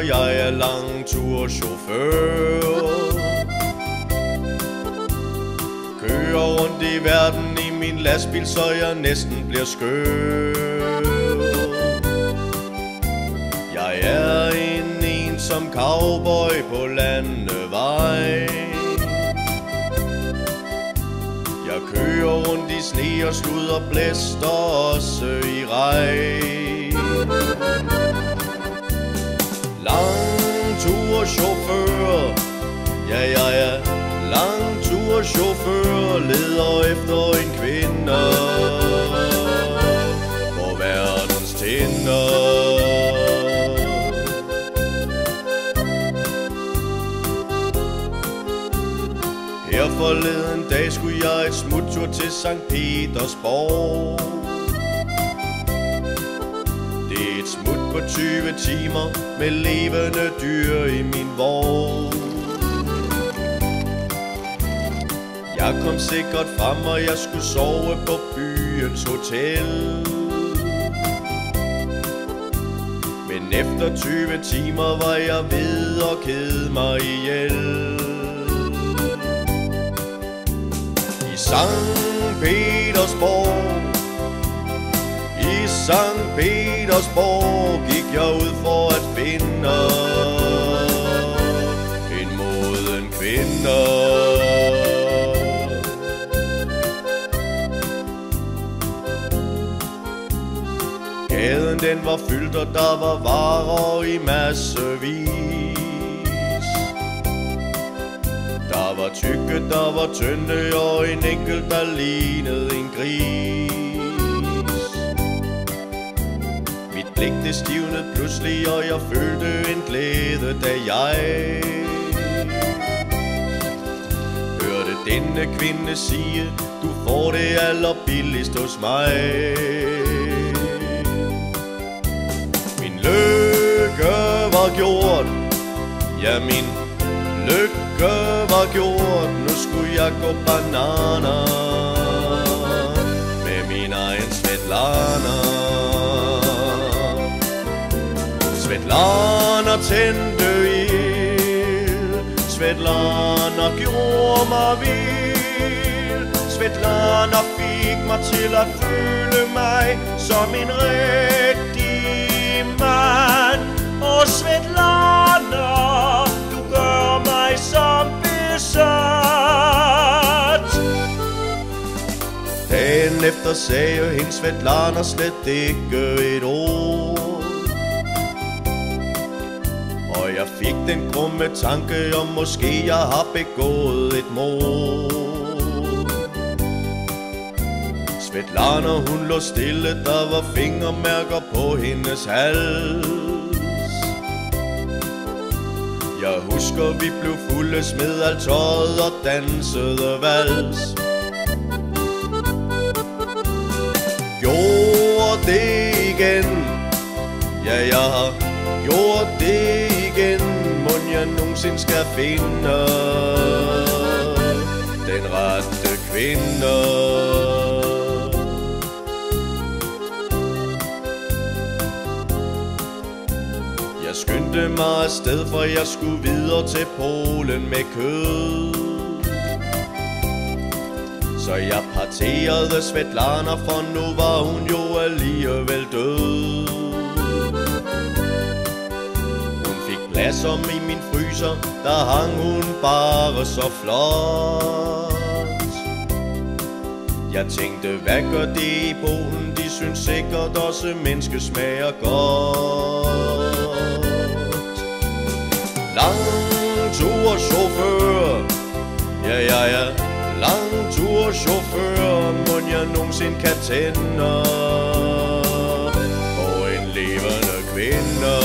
og jeg er langturschauffør. Kører rundt i verden i min lastbil, så jeg næsten bliver skør. Jeg er en ensom cowboy på landevej. Jeg kører rundt i sne og slud og blæst og også i regn. Langturschauffør, ja jeg er langturschauffør, leder efter en kvinde på verdens tinder. Her forleden dag skulle jeg et smuttur til Sankt Petersborg. Det er et smut på 20 timer med levende dyr i min vogn. Jeg kom sikkert frem, og jeg skulle sove på byens hotel. Men efter 20 timer var jeg ved at kede mig ihjel. I Sankt Petersborg, i Sankt Petersborg gik jeg ud for at finde en moden kvinde. Gaden den var fyldt, og der var varer i massevis. Der var tykke, der var tynde, og en enkelt, der lignede en gris. Mit blik det stivnede pludselig, og jeg følte en glæde, da jeg hørte denne kvinde sige: du får det allerbilligst hos mig. Min lykke var gjort, ja min lykke var gjort. Nu skulle jeg gå bananer med min egen Svetlana. Svetlana tændte ild, Svetlana gjorde mig vild. Svetlana fik mig til at føle mig som en rigtig mand. Og Svetlana, du gør mig som besat. Dagen efter sagde hende Svetlana slet ikke et ord, og jeg fik den grumme tanke om måske jeg har begået et mord. Svetlana hun lå stille, der var fingermærker på hendes hals. Jeg husker vi blev fulde, smed alt tøjet og dansede vals. Gjorde det igen, ja jeg har gjort det igen. Mon jeg nogensinde skal finde den rette kvinde. Jeg skyndte mig afsted, for jeg skulle videre til Polen med kød. Så jeg parterede Svetlana, for nu var hun jo alligevel død. Hun fik plads om i min fryser, der hang hun bare så flot. Jeg tænkte, hvad gør det i Polen? De synes sikkert også menneske smager godt. Langturschauffør, ja jeg er langturschauffør. Mon jeg nogensinde kan tænde på en levende kvinde.